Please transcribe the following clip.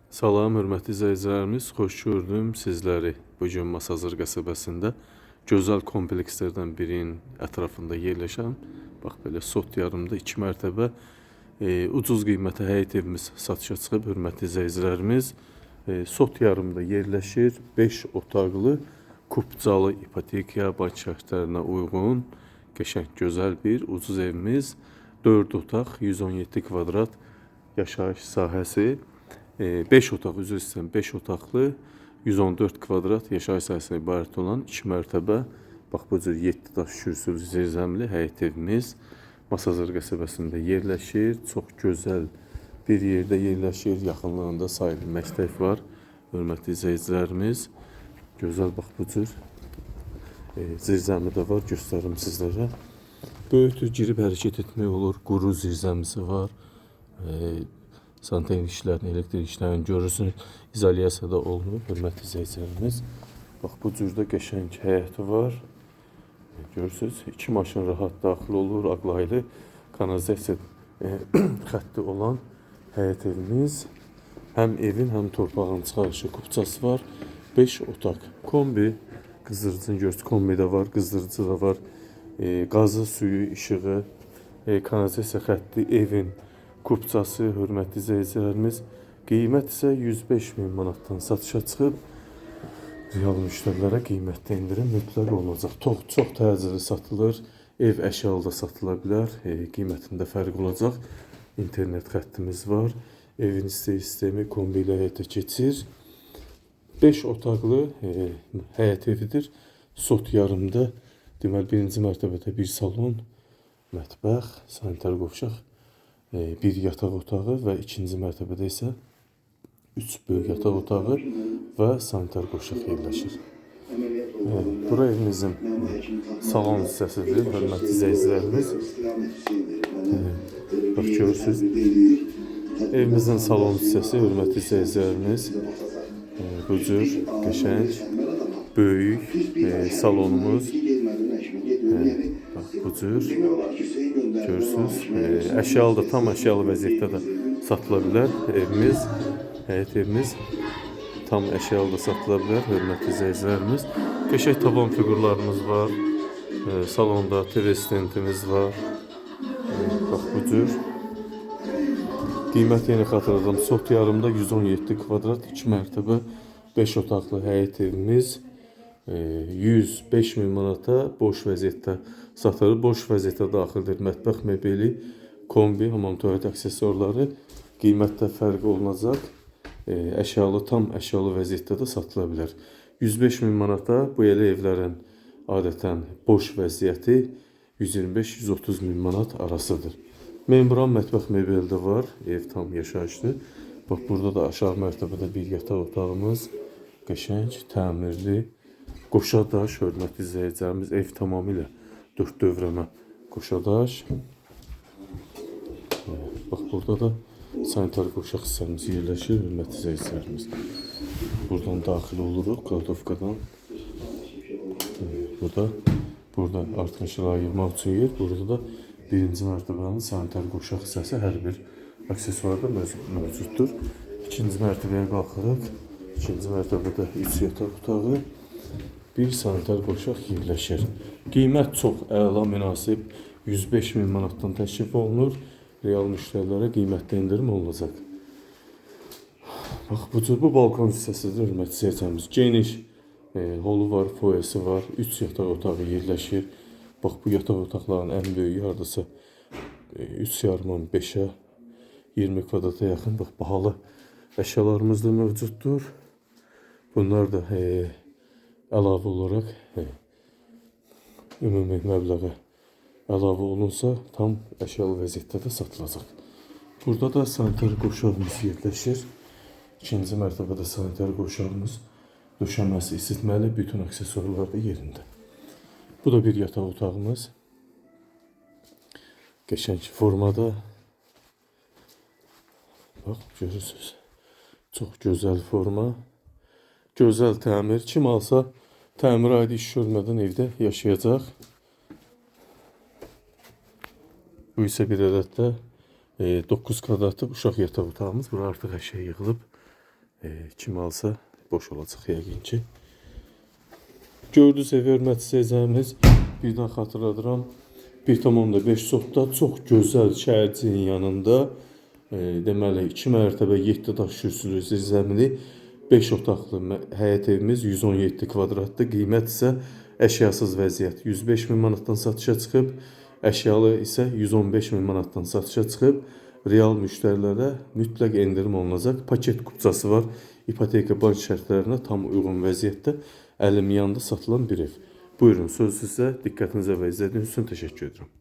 Salam, hörmətli izləyicilərimiz, xoş gördüm sizləri bugün Masazır qəsəbəsində gözəl komplekslərdən birinin ətrafında yerləşən, bax belə Sot yarımda 2 mərtəbə ucuz qiymətə həyət evimiz satışa çıxıb, hörmətli izləyicilərimiz. Sot yarımda yerləşir, 5 otaqlı, kupcalı ipotekaya, bank şərtlərinə uyğun, qəşəng, gözəl bir ucuz evimiz. 4 otaq, 117 kvadrat yaşayış sahəsi. 5 otaq, üzr istəyirəm, 5 otaqlı, 114 kvadrat yaşayış sahəsinə ibarət olan 2 mərtəbə, bax bu cür 7 daş kürsülü zirzəmli həyət evimiz Masazır qəsəbəsində yerləşir. Çox gözəl bir yerdə yerləşir, yaxınlığında sayılı məktəb var. Hörmətli izləyicilərimiz, gözəl bax bu cür zirzəmi də var, göstərim sizlərə. Böyükdür, girib hərəkət etmək olur, quru zirzəmisi var. Santexnik işlərini, elektrik işlərini görürsünüz, izolyasiyada olunur, hörmətli izləyicilərimiz. Bax bu cürdə qəşəng həyəti var. Görürsünüz, 2 maşın rahat daxil olur, aqlaylı kanalizasiya xətti olan həyət evimiz. Həm evin, həm torpağın çıxarışı kupçası var. 5 otaq, kombi, qızdırıcını görürsünüz, kombi də var, qızdırıcı da var. Qazı, suyu, işığı, kanalizasiya xətti, evin kupçası, hörmətli izləyicilərimiz. Qiymət isə 105.000 manatdan satışa çıxıb. Real müştərilərə qiymətdə indirim mütləq olacaq. Çox təcili satılır. Ev əşyalı da satıla bilər. Qiymətində fərq olacaq. İnternet xəttimiz var. Evin sistemi kombi ilə həyata keçir. 5 otaqlı həyət evidir. Sot yarımda. Deməli, birinci mərtəbədə bir salon, mətbəx, sanitar qovşaq, bir yataq otağı və ikinci mərtəbədə isə 3 böyük yataq otağı və sanitar qovşaq yerləşir. Bura evimizin salon hissəsidir, hörmətli izləyicilərimiz. Bax, görürsünüz, evimizin salon hissəsi, hörmətli izləyicilərimiz. Bu cür qəşəng, böyük salonumuz. Bax, bu cür görürsünüz. Əşyalı da, tam əşyalı vəziyyətdə də satıla bilər evimiz. Həyət evimiz tam əşyalı da satıla bilər, hörmətli izləyicilərimiz. Qəşəng tavan fiqurlarımız var. Salonda TV stendimiz var. Bax bu cür. Qiymət yenə xatırladım. Sot yarımda 117 kvadrat 2 mərtəbə 5 otaqlı həyət evimiz 105.000 manata boş vəziyyətdə satılır. Boş vəziyyətdə daxildir mətbəx mebeli, kombi, hamam tualet aksesuarları. Qiymətdə fərq olunacaq. Əşyalı, tam əşyalı vəziyyətdə də satıla bilər. 105.000 manata bu elə evlərin adətən boş vəziyyəti 125-130.000 manat arasıdır. Membran mətbəx mebeli də var. Ev tam yaşayışlı. Bax, burada da aşağı mərtəbədə bir yataq otağımız. Qəşəng, təmirli. Qoşadaş, hörmətli izləyicilərimiz, ev tamamilə 4 dövrəmə qoşadaş. Bax, burada da sanitar qovşaq hissəmiz yerləşir, hörmətli izləyicilərimiz. Buradan daxil oluruq, qadovkadan. Burada artıq əşyaları yığmaq üçün yer. Burada da birinci mərtəbənin sanitar qovşaq hissəsi hər bir aksesuarda mövcuddur. İkinci mərtəbəyə qalxırıq. İkinci mərtəbədə 3 yataq otağı, bir sanitar qovşaq yerləşir. Qiymət çox əla, münasib 105.000 manatdan təklif olunur. Real müştərilərə qiymətdə indirim olacaq. Bax, bu balkon hissəsidir, hörmətli izləyicilərimiz. Geniş holu var, foyesi var, 3 yataq otağı yerləşir. Bax, bu yataq otaqların ən böyüyü hardasa 3,5-ə 20 kvadrata yaxın. Bax, bahalı əşyalarımız da mövcuddur. Bunlar da əlavə olaraq ümumi məbləğə əlavə olunsa tam əşyalı vəziyyətdə də satılacaq. Burada da sanitar qovşağımız yerləşir. İkinci mərtəbədə sanitar qovşağımız, döşəməsi, isitməli, bütün aksesuarlar da yerində. Bu da bir yataq otağımız. Qəşəng formada. Bax, görürsünüz. Çox gözəl forma. Gözəl təmir. Kim alsa təmir aidi iş görmədən evdə yaşayacaq. Bu isə bir ədəddə 9 kvadratlı uşaq yataq otağımız. Bura artıq hər şey yığılıb. Kim alsa boş olacaq yəqin ki. Gördünüz, hörmətli seyircimiz, bir daha xatırladıram. 1,5 sotda çox gözəl şəhərciyin yanında, deməli 2 mərtəbə 7 daş kürsülü zirzəmili 5 otaqlı həyət evimiz 117 kvadratdır. Qiymət isə əşyasız vəziyyət 105 min manatdan satışa çıxıb, əşyalı isə 115 min manatdan satışa çıxıb. Real müştərilərə mütləq endirim olunacaq. Paket kupçası var. İpoteka bank şərtlərinə tam uyğun vəziyyətdə 50 milyonda satılan bir ev. Buyurun, söz sizə. Diqqətinizə və izlədiyiniz üçün təşəkkür edirəm.